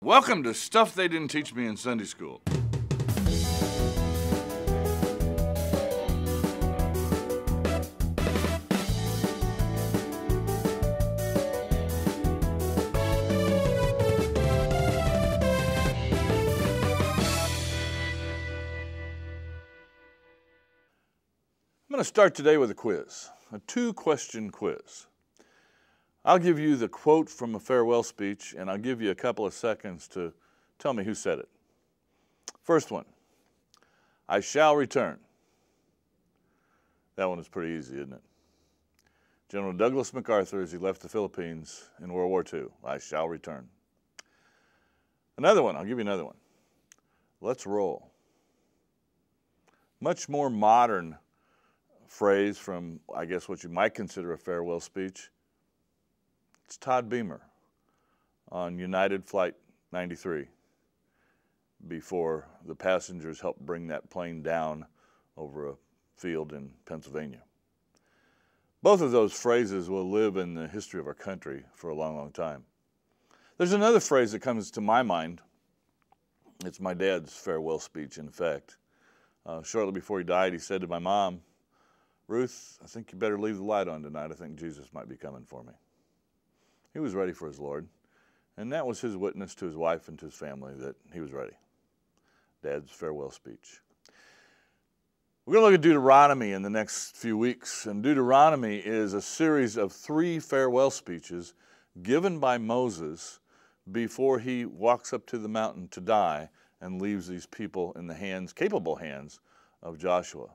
Welcome to Stuff They Didn't Teach Me in Sunday School. I'm going to start today with a quiz, a two-question quiz. I'll give you the quote from a farewell speech, and I'll give you a couple of seconds to tell me who said it. First one, I shall return. That one is pretty easy, isn't it? General Douglas MacArthur as he left the Philippines in World War II, I shall return. Another one, I'll give you another one. Let's roll. Much more modern phrase from, I guess, what you might consider a farewell speech. It's Todd Beamer on United Flight 93 before the passengers helped bring that plane down over a field in Pennsylvania. Both of those phrases will live in the history of our country for a long, long time. There's another phrase that comes to my mind. It's my dad's farewell speech, in fact. Shortly before he died, he said to my mom, Ruth, I think you better leave the light on tonight. I think Jesus might be coming for me. He was ready for his Lord, and that was his witness to his wife and to his family that he was ready. Dad's farewell speech. We're going to look at Deuteronomy in the next few weeks, and Deuteronomy is a series of 3 farewell speeches given by Moses before he walks up to the mountain to die and leaves these people in the hands, capable hands, of Joshua.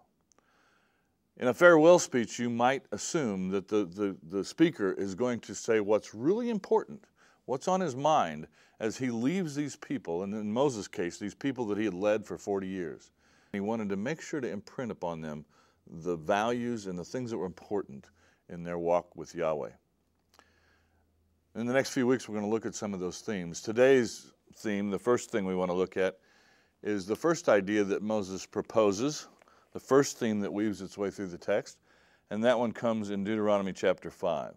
In a farewell speech, you might assume that the speaker is going to say what's really important, what's on his mind as he leaves these people, and in Moses' case, these people that he had led for 40 years. He wanted to make sure to imprint upon them the values and the things that were important in their walk with Yahweh. In the next few weeks, we're going to look at some of those themes. Today's theme, the first thing we want to look at, is the first idea that Moses proposes, the first theme that weaves its way through the text, and that one comes in Deuteronomy chapter 5.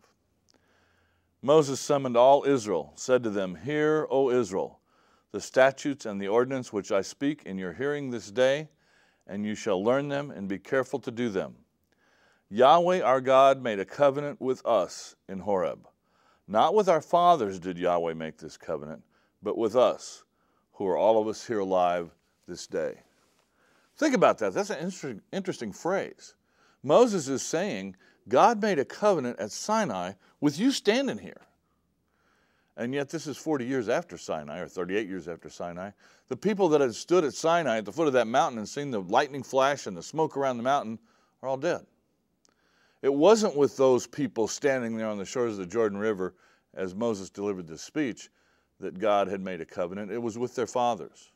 Moses summoned all Israel, said to them, Hear, O Israel, the statutes and the ordinance which I speak in your hearing this day, and you shall learn them and be careful to do them. Yahweh our God made a covenant with us in Horeb. Not with our fathers did Yahweh make this covenant, but with us, who are all of us here alive this day. Think about that. That's an interesting phrase. Moses is saying, God made a covenant at Sinai with you standing here. And yet this is 40 years after Sinai, or 38 years after Sinai. The people that had stood at Sinai at the foot of that mountain and seen the lightning flash and the smoke around the mountain are all dead. It wasn't with those people standing there on the shores of the Jordan River as Moses delivered this speech that God had made a covenant. It was with their fathers.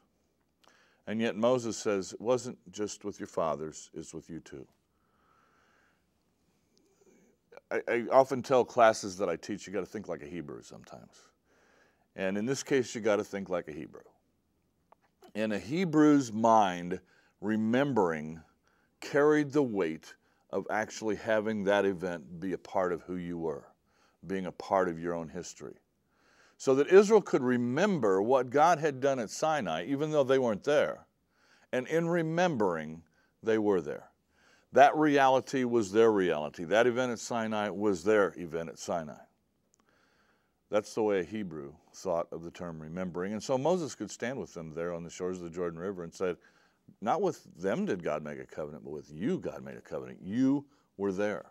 And yet Moses says, it wasn't just with your fathers, it's with you too. I often tell classes that I teach, you got to think like a Hebrew sometimes. And in this case, you got to think like a Hebrew. In a Hebrew's mind, remembering carried the weight of actually having that event be a part of who you were, being a part of your own history. So that Israel could remember what God had done at Sinai, even though they weren't there. And in remembering, they were there. That reality was their reality. That event at Sinai was their event at Sinai. That's the way a Hebrew thought of the term remembering. And so Moses could stand with them there on the shores of the Jordan River and said, not with them did God make a covenant, but with you God made a covenant. You were there.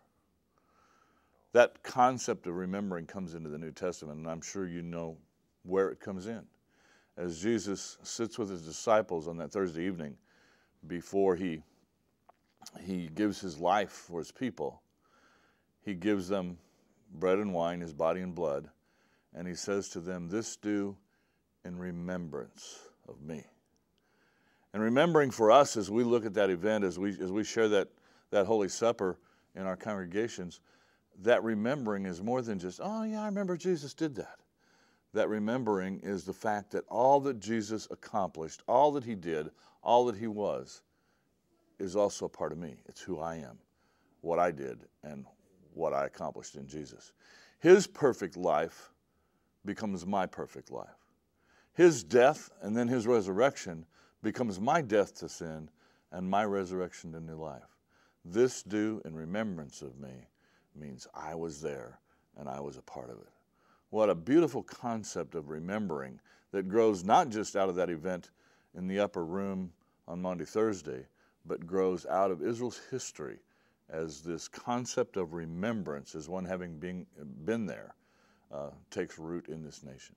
That concept of remembering comes into the New Testament, and I'm sure you know where it comes in. As Jesus sits with his disciples on that Thursday evening before he gives his life for his people, he gives them bread and wine, his body and blood, and he says to them, this do in remembrance of me. And remembering for us as we look at that event, as we share that Holy Supper in our congregations, that remembering is more than just, oh yeah, I remember Jesus did that. That remembering is the fact that all that Jesus accomplished, all that he did, all that he was, is also a part of me. It's who I am, what I did, and what I accomplished in Jesus. His perfect life becomes my perfect life. His death and then his resurrection becomes my death to sin and my resurrection to new life. This do in remembrance of me means I was there and I was a part of it. What a beautiful concept of remembering that grows not just out of that event in the upper room on Maundy Thursday, but grows out of Israel's history as this concept of remembrance, as one having been there, takes root in this nation.